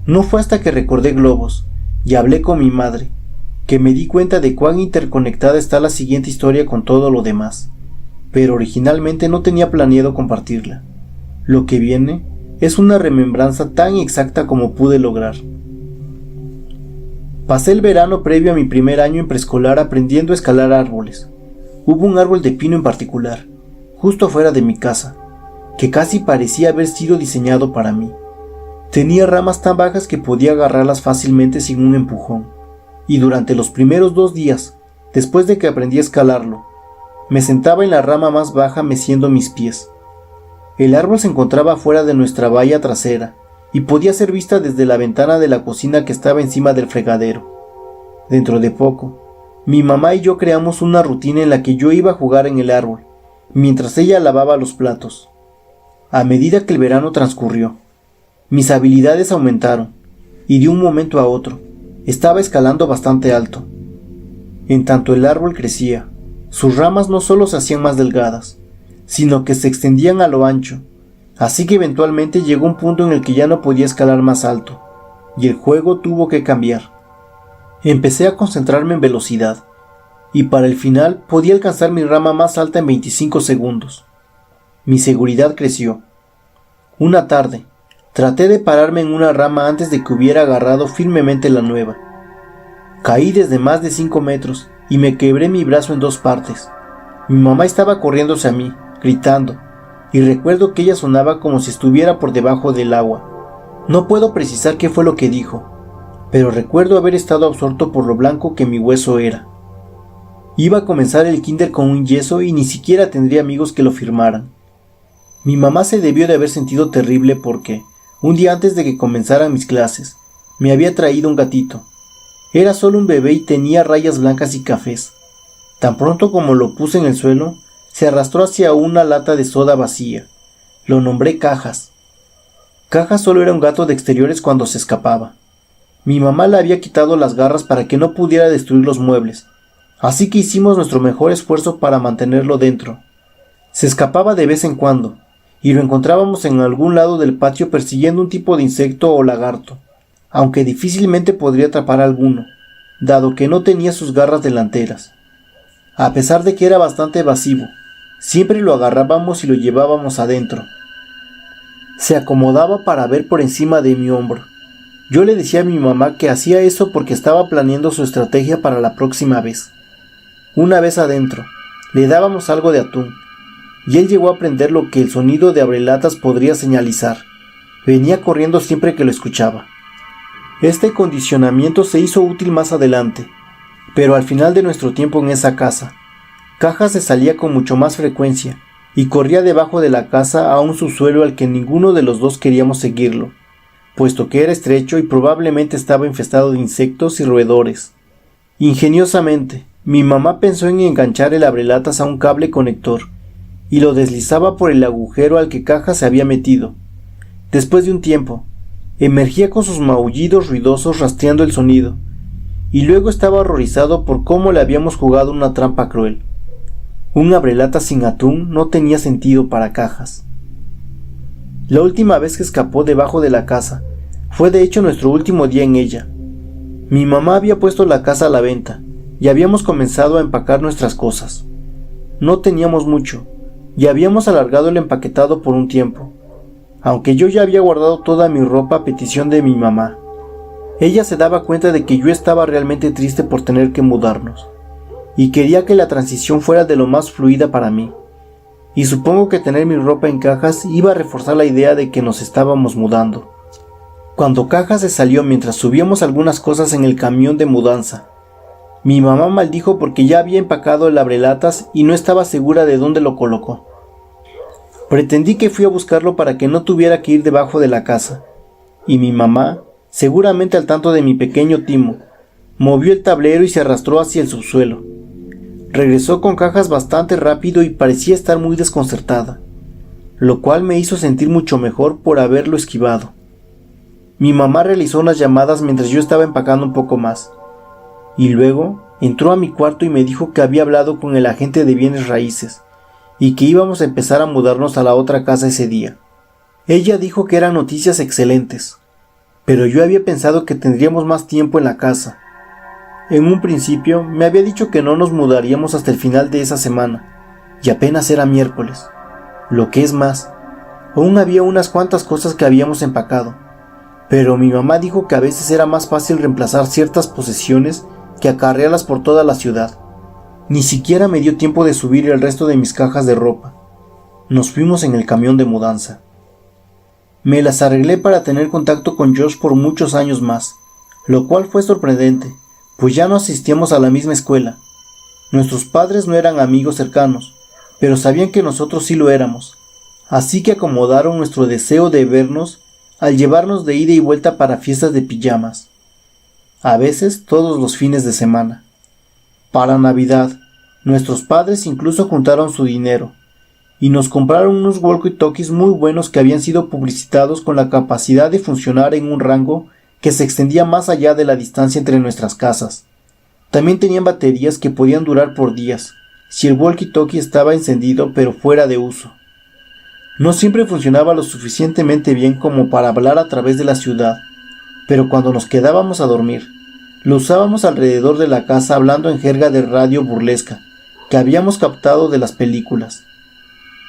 No fue hasta que recordé globos y hablé con mi madre que me di cuenta de cuán interconectada está la siguiente historia con todo lo demás, pero originalmente no tenía planeado compartirla. Lo que viene es una remembranza tan exacta como pude lograr. Pasé el verano previo a mi primer año en preescolar aprendiendo a escalar árboles. Hubo un árbol de pino en particular, justo afuera de mi casa, que casi parecía haber sido diseñado para mí. Tenía ramas tan bajas que podía agarrarlas fácilmente sin un empujón, y durante los primeros 2 días, después de que aprendí a escalarlo, me sentaba en la rama más baja meciendo mis pies. El árbol se encontraba fuera de nuestra valla trasera, y podía ser vista desde la ventana de la cocina que estaba encima del fregadero. Dentro de poco, mi mamá y yo creamos una rutina en la que yo iba a jugar en el árbol, mientras ella lavaba los platos. A medida que el verano transcurrió, mis habilidades aumentaron, y de un momento a otro, estaba escalando bastante alto. En tanto el árbol crecía, sus ramas no solo se hacían más delgadas, sino que se extendían a lo ancho, así que eventualmente llegó un punto en el que ya no podía escalar más alto, y el juego tuvo que cambiar. Empecé a concentrarme en velocidad, y para el final podía alcanzar mi rama más alta en 25 segundos. Mi seguridad creció. Una tarde, traté de pararme en una rama antes de que hubiera agarrado firmemente la nueva. Caí desde más de 5 metros y me quebré mi brazo en 2 partes. Mi mamá estaba corriéndose a mí, gritando, y recuerdo que ella sonaba como si estuviera por debajo del agua. No puedo precisar qué fue lo que dijo, pero recuerdo haber estado absorto por lo blanco que mi hueso era. Iba a comenzar el kinder con un yeso y ni siquiera tendría amigos que lo firmaran. Mi mamá se debió de haber sentido terrible porque, un día antes de que comenzaran mis clases, me había traído un gatito. Era solo un bebé y tenía rayas blancas y cafés. Tan pronto como lo puse en el suelo, se arrastró hacia una lata de soda vacía. Lo nombré Cajas. Cajas solo era un gato de exteriores cuando se escapaba. Mi mamá le había quitado las garras para que no pudiera destruir los muebles, así que hicimos nuestro mejor esfuerzo para mantenerlo dentro. Se escapaba de vez en cuando, y lo encontrábamos en algún lado del patio persiguiendo un tipo de insecto o lagarto, aunque difícilmente podría atrapar alguno, dado que no tenía sus garras delanteras. A pesar de que era bastante evasivo, siempre lo agarrábamos y lo llevábamos adentro. Se acomodaba para ver por encima de mi hombro. Yo le decía a mi mamá que hacía eso porque estaba planeando su estrategia para la próxima vez. Una vez adentro, le dábamos algo de atún, y él llegó a aprender lo que el sonido de abrelatas podría señalizar. Venía corriendo siempre que lo escuchaba. Este condicionamiento se hizo útil más adelante, pero al final de nuestro tiempo en esa casa, Cajas se salía con mucho más frecuencia y corría debajo de la casa a un subsuelo al que ninguno de los dos queríamos seguirlo, puesto que era estrecho y probablemente estaba infestado de insectos y roedores. Ingeniosamente, mi mamá pensó en enganchar el abrelatas a un cable conector y lo deslizaba por el agujero al que Cajas se había metido. Después de un tiempo, emergía con sus maullidos ruidosos rastreando el sonido, y luego estaba horrorizado por cómo le habíamos jugado una trampa cruel. Un abrelatas sin atún no tenía sentido para Cajas. La última vez que escapó debajo de la casa fue de hecho nuestro último día en ella. Mi mamá había puesto la casa a la venta y habíamos comenzado a empacar nuestras cosas. No teníamos mucho y habíamos alargado el empaquetado por un tiempo, aunque yo ya había guardado toda mi ropa a petición de mi mamá. Ella se daba cuenta de que yo estaba realmente triste por tener que mudarnos, y quería que la transición fuera de lo más fluida para mí, y supongo que tener mi ropa en Cajas iba a reforzar la idea de que nos estábamos mudando. Cuando Cajas se salió mientras subíamos algunas cosas en el camión de mudanza, mi mamá maldijo porque ya había empacado el abrelatas y no estaba segura de dónde lo colocó. Pretendí que fui a buscarlo para que no tuviera que ir debajo de la casa, y mi mamá, seguramente al tanto de mi pequeño timo, movió el tablero y se arrastró hacia el subsuelo. Regresó con Cajas bastante rápido y parecía estar muy desconcertada, lo cual me hizo sentir mucho mejor por haberlo esquivado. Mi mamá realizó unas llamadas mientras yo estaba empacando un poco más, y luego entró a mi cuarto y me dijo que había hablado con el agente de bienes raíces, y que íbamos a empezar a mudarnos a la otra casa ese día. Ella dijo que eran noticias excelentes, pero yo había pensado que tendríamos más tiempo en la casa. En un principio me había dicho que no nos mudaríamos hasta el final de esa semana, y apenas era miércoles. Lo que es más, aún había unas cuantas cosas que habíamos empacado, pero mi mamá dijo que a veces era más fácil reemplazar ciertas posesiones que acarrearlas por toda la ciudad. Ni siquiera me dio tiempo de subir el resto de mis cajas de ropa. Nos fuimos en el camión de mudanza. Me las arreglé para tener contacto con Josh por muchos años más, lo cual fue sorprendente, pues ya no asistíamos a la misma escuela. Nuestros padres no eran amigos cercanos, pero sabían que nosotros sí lo éramos, así que acomodaron nuestro deseo de vernos al llevarnos de ida y vuelta para fiestas de pijamas, a veces todos los fines de semana. Para Navidad, nuestros padres incluso juntaron su dinero y nos compraron unos walkie-talkies muy buenos que habían sido publicitados con la capacidad de funcionar en un rango que se extendía más allá de la distancia entre nuestras casas. También tenían baterías que podían durar por días, si el walkie-talkie estaba encendido pero fuera de uso. No siempre funcionaba lo suficientemente bien como para hablar a través de la ciudad, pero cuando nos quedábamos a dormir, lo usábamos alrededor de la casa hablando en jerga de radio burlesca que habíamos captado de las películas.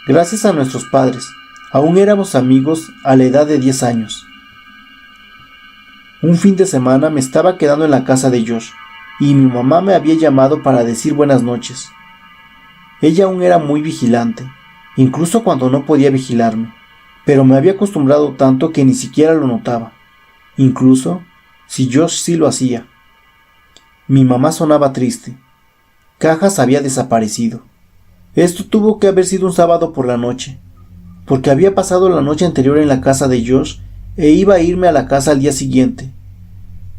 Gracias a nuestros padres, aún éramos amigos a la edad de 10 años. Un fin de semana me estaba quedando en la casa de Josh y mi mamá me había llamado para decir buenas noches. Ella aún era muy vigilante, incluso cuando no podía vigilarme, pero me había acostumbrado tanto que ni siquiera lo notaba, incluso si Josh sí lo hacía. Mi mamá sonaba triste. Cajas había desaparecido. Esto tuvo que haber sido un sábado por la noche, porque había pasado la noche anterior en la casa de Josh e iba a irme a la casa al día siguiente.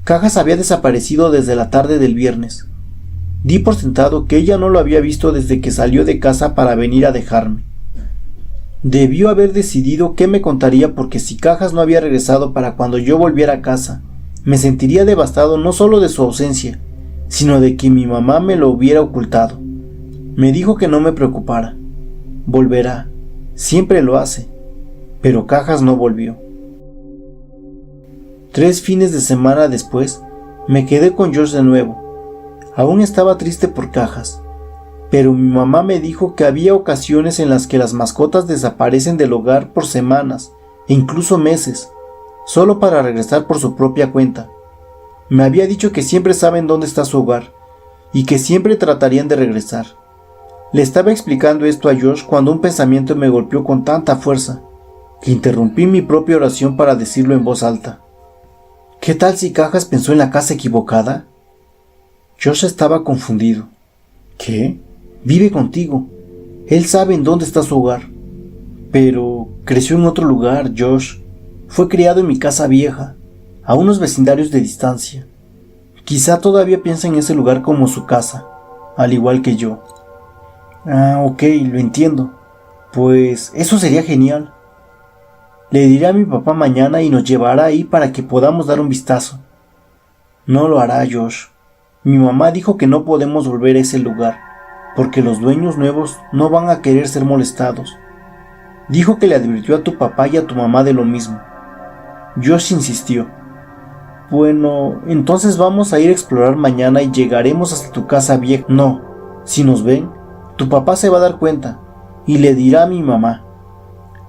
Cajas había desaparecido desde la tarde del viernes. Di por sentado que ella no lo había visto desde que salió de casa para venir a dejarme. Debió haber decidido qué me contaría, porque si Cajas no había regresado para cuando yo volviera a casa, me sentiría devastado no solo de su ausencia, sino de que mi mamá me lo hubiera ocultado. Me dijo que no me preocupara. Volverá. Siempre lo hace. Pero Cajas no volvió. 3 fines de semana después, me quedé con Josh de nuevo. Aún estaba triste por Cajas, pero mi mamá me dijo que había ocasiones en las que las mascotas desaparecen del hogar por semanas e incluso meses, solo para regresar por su propia cuenta. Me había dicho que siempre saben dónde está su hogar y que siempre tratarían de regresar. Le estaba explicando esto a Josh cuando un pensamiento me golpeó con tanta fuerza que interrumpí mi propia oración para decirlo en voz alta. ¿Qué tal si Cajas pensó en la casa equivocada? Josh estaba confundido. ¿Qué? Vive contigo. Él sabe en dónde está su hogar. Pero creció en otro lugar, Josh. Fue criado en mi casa vieja, a unos vecindarios de distancia. Quizá todavía piensa en ese lugar como su casa, al igual que yo. Ok, lo entiendo. Pues eso sería genial. Le diré a mi papá mañana y nos llevará ahí para que podamos dar un vistazo. No lo hará, Josh. Mi mamá dijo que no podemos volver a ese lugar, porque los dueños nuevos no van a querer ser molestados. Dijo que le advirtió a tu papá y a tu mamá de lo mismo. Josh insistió. Bueno, entonces vamos a ir a explorar mañana y llegaremos hasta tu casa vieja. No, si nos ven, tu papá se va a dar cuenta y le dirá a mi mamá.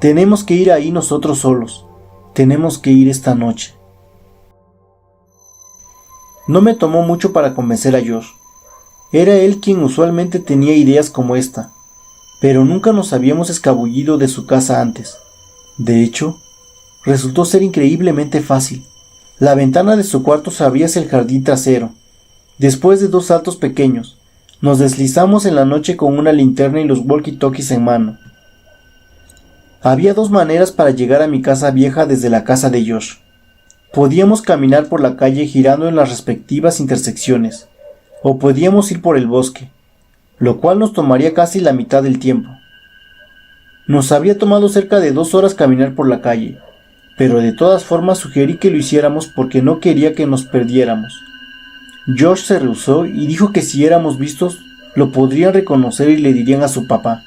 Tenemos que ir ahí nosotros solos. Tenemos que ir esta noche. No me tomó mucho para convencer a Josh. Era él quien usualmente tenía ideas como esta, pero nunca nos habíamos escabullido de su casa antes. De hecho, resultó ser increíblemente fácil. La ventana de su cuarto se abría hacia el jardín trasero. Después de 2 saltos pequeños, nos deslizamos en la noche con una linterna y los walkie-talkies en mano. Había 2 maneras para llegar a mi casa vieja desde la casa de Josh. Podíamos caminar por la calle girando en las respectivas intersecciones, o podíamos ir por el bosque, lo cual nos tomaría casi la mitad del tiempo. Nos habría tomado cerca de 2 horas caminar por la calle, pero de todas formas sugerí que lo hiciéramos porque no quería que nos perdiéramos. Josh se rehusó y dijo que si éramos vistos, lo podrían reconocer y le dirían a su papá.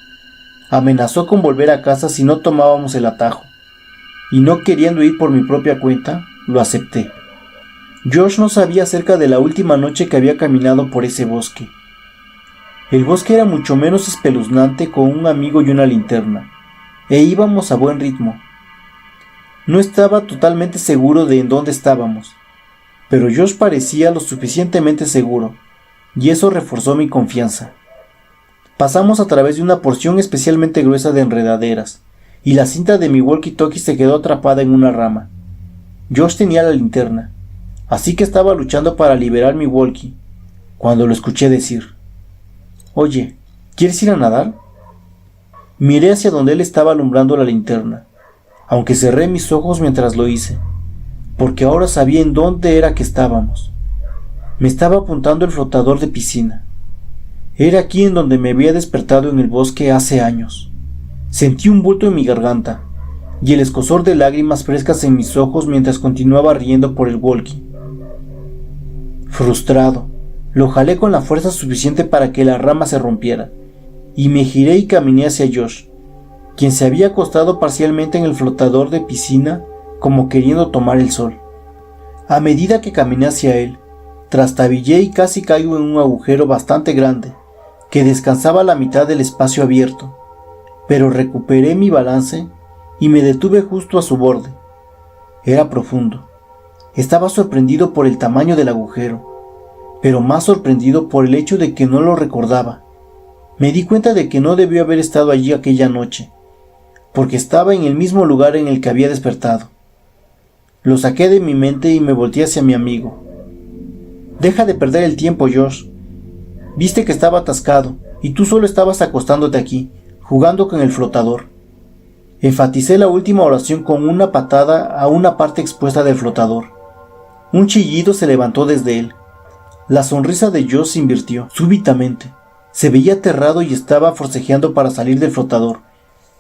Amenazó con volver a casa si no tomábamos el atajo, y no queriendo ir por mi propia cuenta, lo acepté. Josh no sabía acerca de la última noche que había caminado por ese bosque. El bosque era mucho menos espeluznante con un amigo y una linterna, e íbamos a buen ritmo. No estaba totalmente seguro de en dónde estábamos, pero Josh parecía lo suficientemente seguro, y eso reforzó mi confianza. Pasamos a través de una porción especialmente gruesa de enredaderas, y la cinta de mi walkie-talkie se quedó atrapada en una rama. Josh tenía la linterna, así que estaba luchando para liberar mi walkie, cuando lo escuché decir: «Oye, ¿quieres ir a nadar?». Miré hacia donde él estaba alumbrando la linterna, aunque cerré mis ojos mientras lo hice, porque ahora sabía en dónde era que estábamos. Me estaba apuntando el flotador de piscina. Era aquí en donde me había despertado en el bosque hace años. Sentí un bulto en mi garganta y el escozor de lágrimas frescas en mis ojos mientras continuaba riendo por el walkie. Frustrado, lo jalé con la fuerza suficiente para que la rama se rompiera, y me giré y caminé hacia Josh, quien se había acostado parcialmente en el flotador de piscina como queriendo tomar el sol. A medida que caminé hacia él, trastabillé y casi caigo en un agujero bastante grande, que descansaba a la mitad del espacio abierto, pero recuperé mi balance y me detuve justo a su borde. Era profundo. Estaba sorprendido por el tamaño del agujero, pero más sorprendido por el hecho de que no lo recordaba. Me di cuenta de que no debió haber estado allí aquella noche, porque estaba en el mismo lugar en el que había despertado. Lo saqué de mi mente y me volteé hacia mi amigo. «Deja de perder el tiempo, Josh. Viste que estaba atascado y tú solo estabas acostándote aquí, jugando con el flotador». Enfaticé la última oración con una patada a una parte expuesta del flotador. Un chillido se levantó desde él. La sonrisa de Josh se invirtió súbitamente. Se veía aterrado y estaba forcejeando para salir del flotador,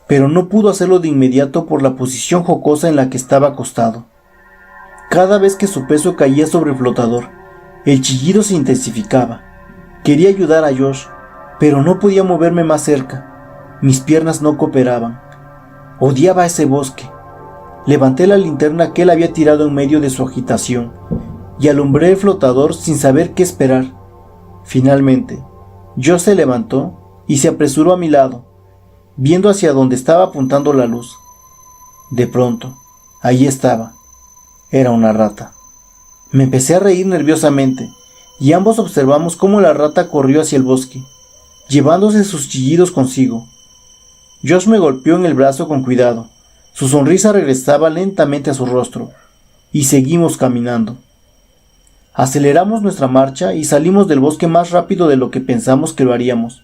pero no pudo hacerlo de inmediato por la posición jocosa en la que estaba acostado. Cada vez que su peso caía sobre el flotador, el chillido se intensificaba. Quería ayudar a Josh, pero no podía moverme más cerca. Mis piernas no cooperaban. Odiaba ese bosque. Levanté la linterna que él había tirado en medio de su agitación y alumbré el flotador sin saber qué esperar. Finalmente, Josh se levantó y se apresuró a mi lado, viendo hacia donde estaba apuntando la luz. De pronto, allí estaba. Era una rata. Me empecé a reír nerviosamente, y ambos observamos cómo la rata corrió hacia el bosque, llevándose sus chillidos consigo. Josh me golpeó en el brazo con cuidado. Su sonrisa regresaba lentamente a su rostro, y seguimos caminando. Aceleramos nuestra marcha y salimos del bosque más rápido de lo que pensamos que lo haríamos.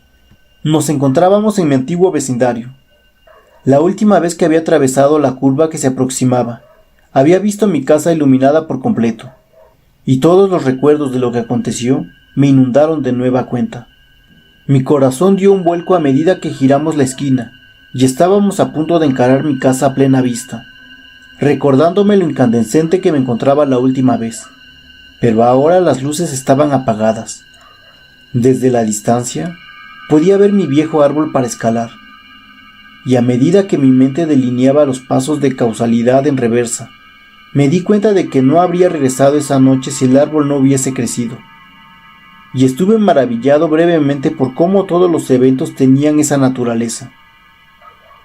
Nos encontrábamos en mi antiguo vecindario. La última vez que había atravesado la curva que se aproximaba, había visto mi casa iluminada por completo, y todos los recuerdos de lo que aconteció me inundaron de nueva cuenta. Mi corazón dio un vuelco a medida que giramos la esquina, y estábamos a punto de encarar mi casa a plena vista, recordándome lo incandescente que me encontraba la última vez. Pero ahora las luces estaban apagadas. Desde la distancia, podía ver mi viejo árbol para escalar, y a medida que mi mente delineaba los pasos de causalidad en reversa, me di cuenta de que no habría regresado esa noche si el árbol no hubiese crecido. Y estuve maravillado brevemente por cómo todos los eventos tenían esa naturaleza.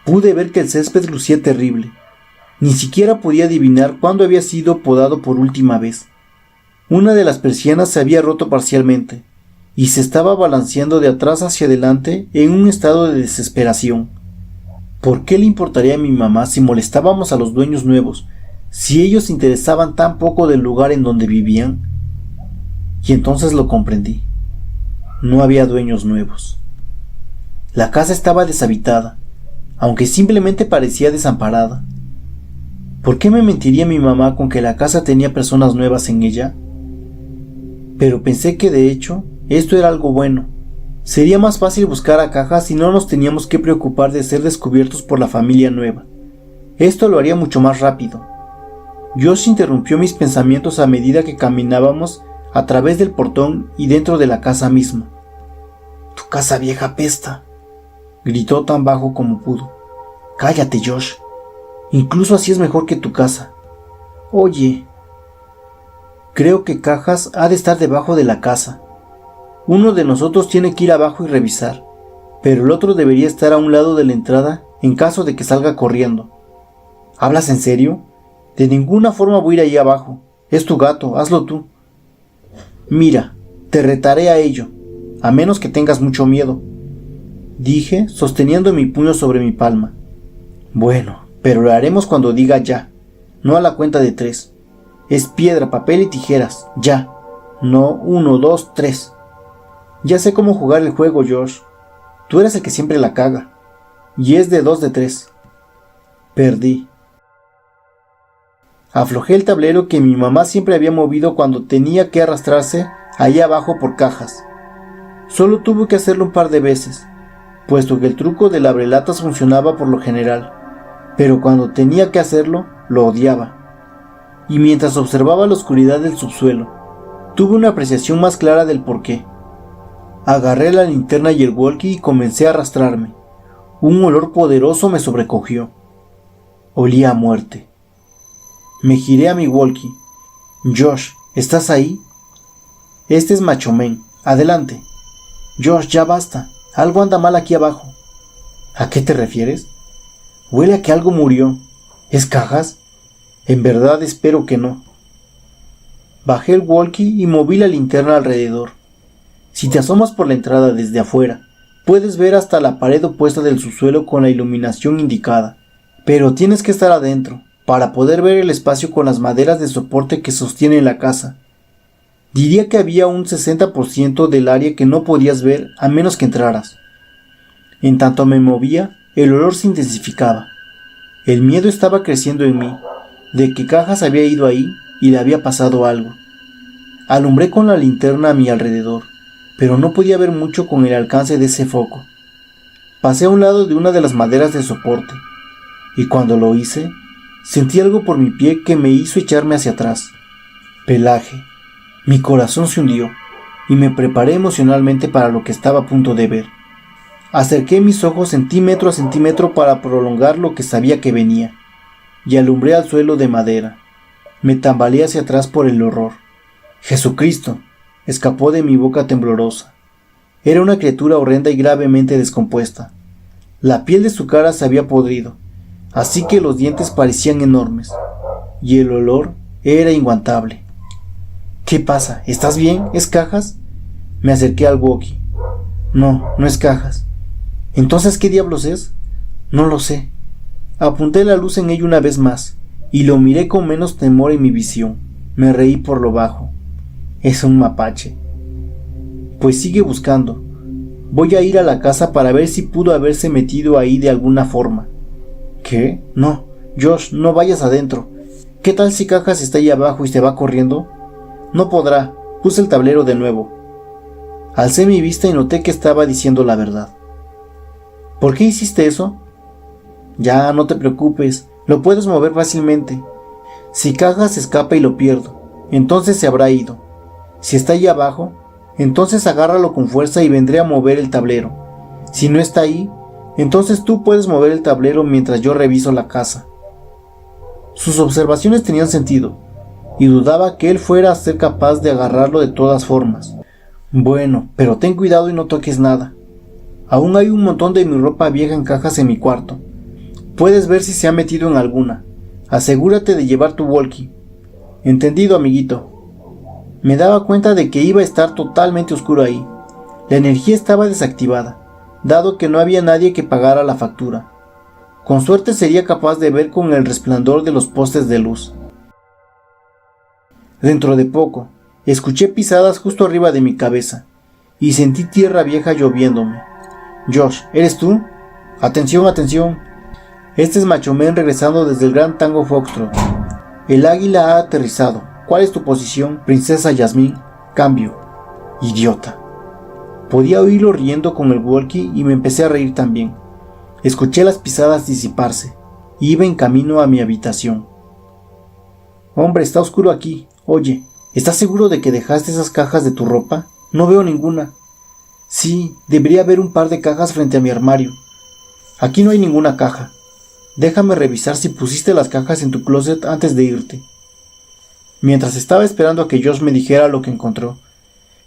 Pude ver que el césped lucía terrible. Ni siquiera podía adivinar cuándo había sido podado por última vez. Una de las persianas se había roto parcialmente, y se estaba balanceando de atrás hacia adelante en un estado de desesperación. ¿Por qué le importaría a mi mamá si molestábamos a los dueños nuevos, si ellos se interesaban tan poco del lugar en donde vivían? Y entonces lo comprendí. No había dueños nuevos. La casa estaba deshabitada, aunque simplemente parecía desamparada. ¿Por qué me mentiría mi mamá con que la casa tenía personas nuevas en ella? Pero pensé que de hecho, esto era algo bueno. Sería más fácil buscar a Cajas y no nos teníamos que preocupar de ser descubiertos por la familia nueva. Esto lo haría mucho más rápido. Josh interrumpió mis pensamientos a medida que caminábamos a través del portón y dentro de la casa misma. «Tu casa vieja apesta», gritó tan bajo como pudo. «Cállate, Josh. Incluso así es mejor que tu casa. Oye, Creo que Cajas ha de estar debajo de la casa. Uno de nosotros tiene que ir abajo y revisar, pero el otro debería estar a un lado de la entrada en caso de que salga corriendo. ¿Hablas en serio? De ninguna forma voy a ir ahí abajo. Es tu gato, hazlo tú. Mira, te retaré a ello, a menos que tengas mucho miedo, dije, sosteniendo mi puño sobre mi palma. Bueno, pero lo haremos cuando diga ya, no a la cuenta de 3. Es piedra, papel y tijeras, ya. No 1, 2, 3. Ya sé cómo jugar el juego, Josh. Tú eres el que siempre la caga. Y es de 2 de 3. Perdí. Aflojé el tablero que mi mamá siempre había movido cuando tenía que arrastrarse ahí abajo por Cajas. Solo tuve que hacerlo un par de veces, puesto que el truco del abrelatas funcionaba por lo general, pero cuando tenía que hacerlo, lo odiaba. Y mientras observaba la oscuridad del subsuelo, tuve una apreciación más clara del porqué. Agarré la linterna y el walkie y comencé a arrastrarme. Un olor poderoso me sobrecogió. Olía a muerte. Me giré a mi walkie. Josh, ¿estás ahí? Este es Macho Man. Adelante. Josh, ya basta. Algo anda mal aquí abajo. ¿A qué te refieres? Huele a que algo murió. ¿Es Cajas? En verdad espero que no. Bajé el walkie y moví la linterna alrededor. Si te asomas por la entrada desde afuera, puedes ver hasta la pared opuesta del subsuelo con la iluminación indicada, pero tienes que estar adentro para poder ver el espacio con las maderas de soporte que sostienen la casa. Diría que había un 60% del área que no podías ver a menos que entraras. En tanto me movía, el olor se intensificaba. El miedo estaba creciendo en mí, de que Cajas había ido ahí y le había pasado algo. Alumbré con la linterna a mi alrededor, pero no podía ver mucho con el alcance de ese foco. Pasé a un lado de una de las maderas de soporte, y cuando lo hice, sentí algo por mi pie que me hizo echarme hacia atrás. Pelaje. Mi corazón se hundió, y me preparé emocionalmente para lo que estaba a punto de ver. Acerqué mis ojos centímetro a centímetro para prolongar lo que sabía que venía, y alumbré al suelo de madera. Me tambaleé hacia atrás por el horror. ¡Jesucristo! Escapó de mi boca temblorosa. Era una criatura horrenda y gravemente descompuesta. La piel de su cara se había podrido, así que los dientes parecían enormes, y el olor era inaguantable. ¿Qué pasa? ¿Estás bien? ¿Es Cajas? Me acerqué al walkie. No, no es Cajas. ¿Entonces qué diablos es? No lo sé. Apunté la luz en ello una vez más, y lo miré con menos temor en mi visión. Me reí por lo bajo. Es un mapache. Pues sigue buscando. Voy a ir a la casa para ver si pudo haberse metido ahí de alguna forma. ¿Qué? No, Josh, no vayas adentro. ¿Qué tal si Cajas está ahí abajo y se va corriendo? No podrá. Puse el tablero de nuevo. Alcé mi vista y noté que estaba diciendo la verdad. ¿Por qué hiciste eso? Ya, no te preocupes. Lo puedes mover fácilmente. Si Cajas escapa y lo pierdo, entonces se habrá ido. Si está ahí abajo, entonces agárralo con fuerza y vendré a mover el tablero. Si no está ahí, entonces tú puedes mover el tablero mientras yo reviso la casa. Sus observaciones tenían sentido, y dudaba que él fuera a ser capaz de agarrarlo de todas formas. Bueno, pero ten cuidado y no toques nada. Aún hay un montón de mi ropa vieja en cajas en mi cuarto. Puedes ver si se ha metido en alguna. Asegúrate de llevar tu walkie. Entendido, amiguito. Me daba cuenta de que iba a estar totalmente oscuro ahí. La energía estaba desactivada, dado que no había nadie que pagara la factura. Con suerte sería capaz de ver con el resplandor de los postes de luz. Dentro de poco, escuché pisadas justo arriba de mi cabeza, y sentí tierra vieja lloviéndome. Josh, ¿eres tú? Atención, atención. Este es Macho Man regresando desde el Gran Tango Foxtrot. El águila ha aterrizado. ¿Cuál es tu posición, princesa Yasmín? Cambio. Idiota. Podía oírlo riendo con el walkie y me empecé a reír también. Escuché las pisadas disiparse. Iba en camino a mi habitación. Hombre, está oscuro aquí. Oye, ¿estás seguro de que dejaste esas cajas de tu ropa? No veo ninguna. Sí, debería haber un par de cajas frente a mi armario. Aquí no hay ninguna caja. Déjame revisar si pusiste las cajas en tu closet antes de irte. Mientras estaba esperando a que Josh me dijera lo que encontró,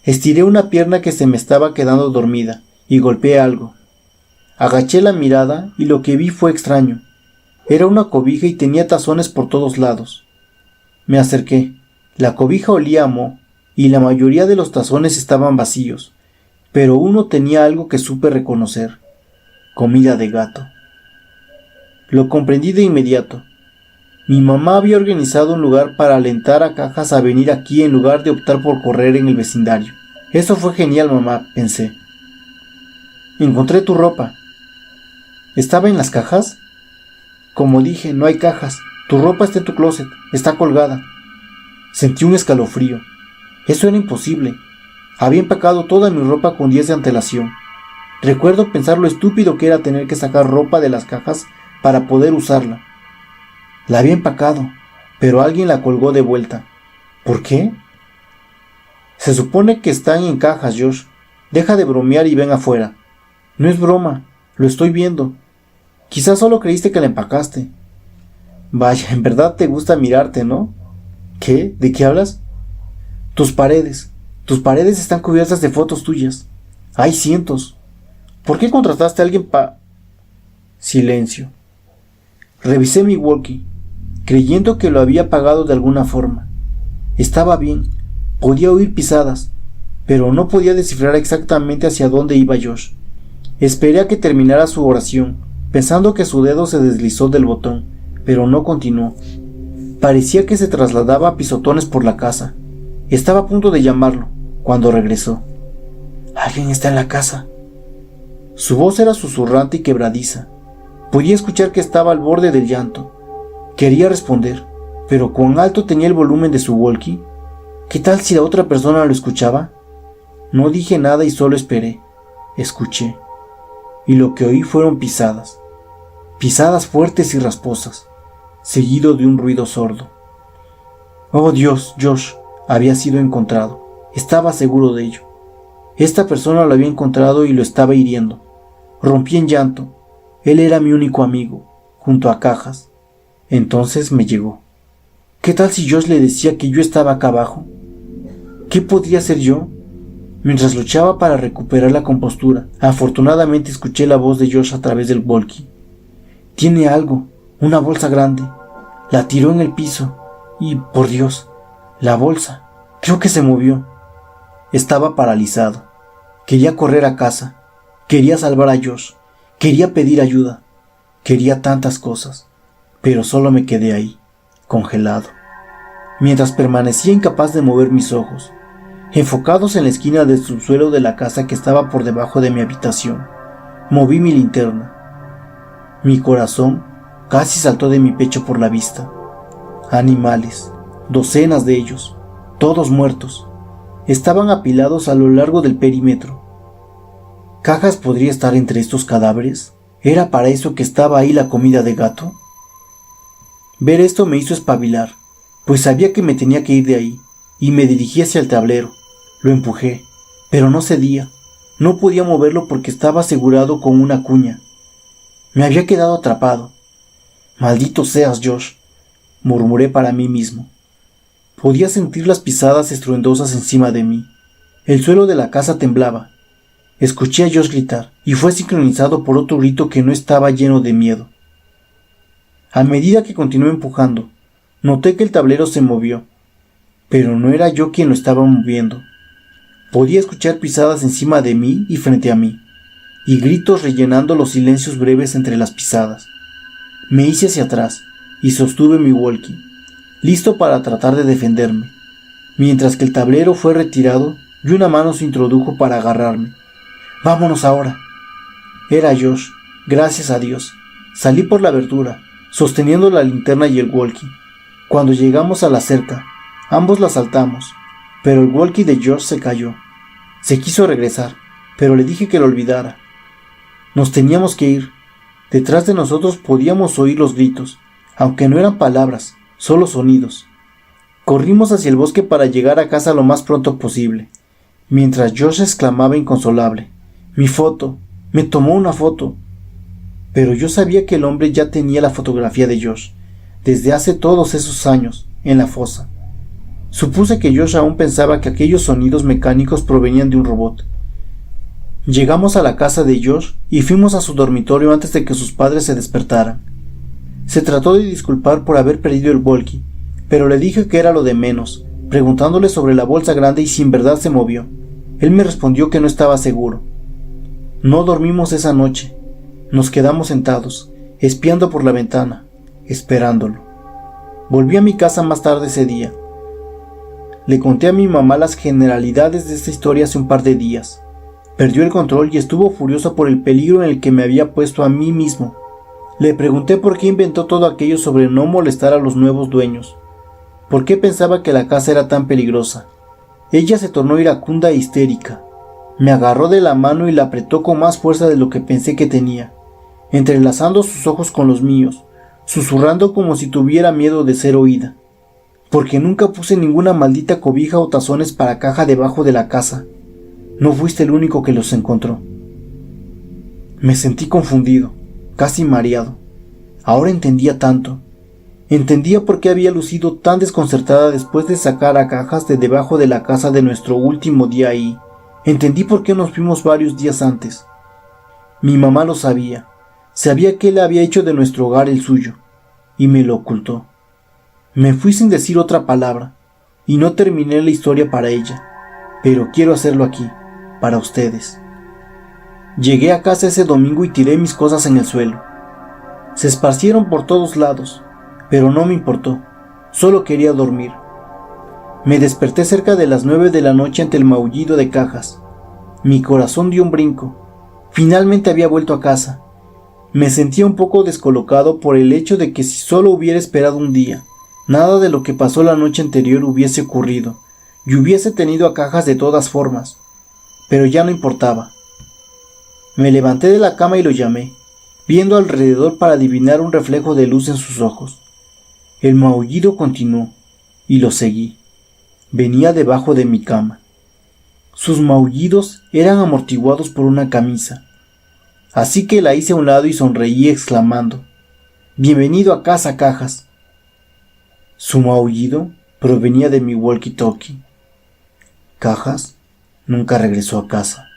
estiré una pierna que se me estaba quedando dormida y golpeé algo. Agaché la mirada y lo que vi fue extraño. Era una cobija y tenía tazones por todos lados. Me acerqué. La cobija olía a moho y la mayoría de los tazones estaban vacíos, pero uno tenía algo que supe reconocer: comida de gato. Lo comprendí de inmediato. Mi mamá había organizado un lugar para alentar a Cajas a venir aquí en lugar de optar por correr en el vecindario. Eso fue genial, mamá, pensé. Encontré tu ropa. ¿Estaba en las cajas? Como dije, no hay cajas. Tu ropa está en tu closet, está colgada. Sentí un escalofrío. Eso era imposible. Había empacado toda mi ropa con días de antelación. Recuerdo pensar lo estúpido que era tener que sacar ropa de las cajas para poder usarla. La había empacado, pero alguien la colgó de vuelta. ¿Por qué? Se supone que están en cajas, Josh. Deja de bromear y ven afuera. No es broma, lo estoy viendo. Quizás solo creíste que la empacaste. Vaya, en verdad te gusta mirarte, ¿no? ¿Qué? ¿De qué hablas? Tus paredes están cubiertas de fotos tuyas. Hay cientos. ¿Por qué contrataste a alguien Silencio. Revisé mi walkie, creyendo que lo había apagado de alguna forma. Estaba bien, podía oír pisadas, pero no podía descifrar exactamente hacia dónde iba Josh. Esperé a que terminara su oración, pensando que su dedo se deslizó del botón, pero no continuó. Parecía que se trasladaba a pisotones por la casa. Estaba a punto de llamarlo, cuando regresó. «Alguien está en la casa». Su voz era susurrante y quebradiza. Podía escuchar que estaba al borde del llanto. Quería responder, pero ¿cuán alto tenía el volumen de su walkie? ¿Qué tal si la otra persona lo escuchaba? No dije nada y solo esperé. Escuché. Y lo que oí fueron pisadas. Pisadas fuertes y rasposas, seguido de un ruido sordo. Oh Dios, Josh había sido encontrado. Estaba seguro de ello. Esta persona lo había encontrado y lo estaba hiriendo. Rompí en llanto. Él era mi único amigo, junto a Cajas. Entonces me llegó. ¿Qué tal si Josh le decía que yo estaba acá abajo? ¿Qué podría hacer yo? Mientras luchaba para recuperar la compostura, afortunadamente escuché la voz de Josh a través del walkie. Tiene algo, una bolsa grande. La tiró en el piso y, por Dios, la bolsa, creo que se movió. Estaba paralizado. Quería correr a casa. Quería salvar a Josh. Quería pedir ayuda. Quería tantas cosas. Pero solo me quedé ahí, congelado. Mientras permanecía incapaz de mover mis ojos, enfocados en la esquina del subsuelo de la casa que estaba por debajo de mi habitación, moví mi linterna. Mi corazón casi saltó de mi pecho por la vista. Animales, docenas de ellos, todos muertos, estaban apilados a lo largo del perímetro. ¿Cajas podría estar entre estos cadáveres? ¿Era para eso que estaba ahí la comida de gato? Ver esto me hizo espabilar, pues sabía que me tenía que ir de ahí, y me dirigí hacia el tablero. Lo empujé, pero no cedía. No podía moverlo porque estaba asegurado con una cuña. Me había quedado atrapado. «Maldito seas, Josh», murmuré para mí mismo. Podía sentir las pisadas estruendosas encima de mí. El suelo de la casa temblaba. Escuché a Josh gritar, y fue sincronizado por otro grito que no estaba lleno de miedo. A medida que continué empujando, noté que el tablero se movió, pero no era yo quien lo estaba moviendo. Podía escuchar pisadas encima de mí y frente a mí, y gritos rellenando los silencios breves entre las pisadas. Me hice hacia atrás y sostuve mi walkie, listo para tratar de defenderme, mientras que el tablero fue retirado y una mano se introdujo para agarrarme. «Vámonos ahora». Era Josh, gracias a Dios. Salí por la abertura, sosteniendo la linterna y el walkie. Cuando llegamos a la cerca, ambos la saltamos, pero el walkie de Josh se cayó. Se quiso regresar, pero le dije que lo olvidara. Nos teníamos que ir. Detrás de nosotros podíamos oír los gritos, aunque no eran palabras, solo sonidos. Corrimos hacia el bosque para llegar a casa lo más pronto posible, mientras Josh exclamaba inconsolable: «Mi foto, me tomó una foto». Pero yo sabía que el hombre ya tenía la fotografía de Josh, desde hace todos esos años, en la fosa. Supuse que Josh aún pensaba que aquellos sonidos mecánicos provenían de un robot. Llegamos a la casa de Josh y fuimos a su dormitorio antes de que sus padres se despertaran. Se trató de disculpar por haber perdido el walkie, pero le dije que era lo de menos, preguntándole sobre la bolsa grande y si en verdad se movió. Él me respondió que no estaba seguro. No dormimos esa noche. Nos quedamos sentados, espiando por la ventana, esperándolo. Volví a mi casa más tarde ese día. Le conté a mi mamá las generalidades de esta historia hace un par de días. Perdió el control y estuvo furiosa por el peligro en el que me había puesto a mí mismo. Le pregunté por qué inventó todo aquello sobre no molestar a los nuevos dueños. ¿Por qué pensaba que la casa era tan peligrosa? Ella se tornó iracunda e histérica. Me agarró de la mano y la apretó con más fuerza de lo que pensé que tenía, entrelazando sus ojos con los míos, susurrando como si tuviera miedo de ser oída. Porque nunca puse ninguna maldita cobija o tazones para caja debajo de la casa. No fuiste el único que los encontró. Me sentí confundido, casi mareado. Ahora entendía tanto. Entendía por qué había lucido tan desconcertada después de sacar a cajas de debajo de la casa de nuestro último día ahí. Entendí por qué nos vimos varios días antes. Mi mamá lo sabía. Sabía que él había hecho de nuestro hogar el suyo, y me lo ocultó. Me fui sin decir otra palabra, y no terminé la historia para ella, pero quiero hacerlo aquí, para ustedes. Llegué a casa ese domingo y tiré mis cosas en el suelo. Se esparcieron por todos lados, pero no me importó, solo quería dormir. Me desperté cerca de las 9 de la noche ante el maullido de cajas. Mi corazón dio un brinco. Finalmente había vuelto a casa. Me sentía un poco descolocado por el hecho de que si solo hubiera esperado un día, nada de lo que pasó la noche anterior hubiese ocurrido, y hubiese tenido a cajas de todas formas. Pero ya no importaba. Me levanté de la cama y lo llamé, viendo alrededor para adivinar un reflejo de luz en sus ojos. El maullido continuó, y lo seguí. Venía debajo de mi cama. Sus maullidos eran amortiguados por una camisa, así que la hice a un lado y sonreí exclamando: «Bienvenido a casa, Cajas». Su maullido provenía de mi walkie-talkie. Cajas nunca regresó a casa.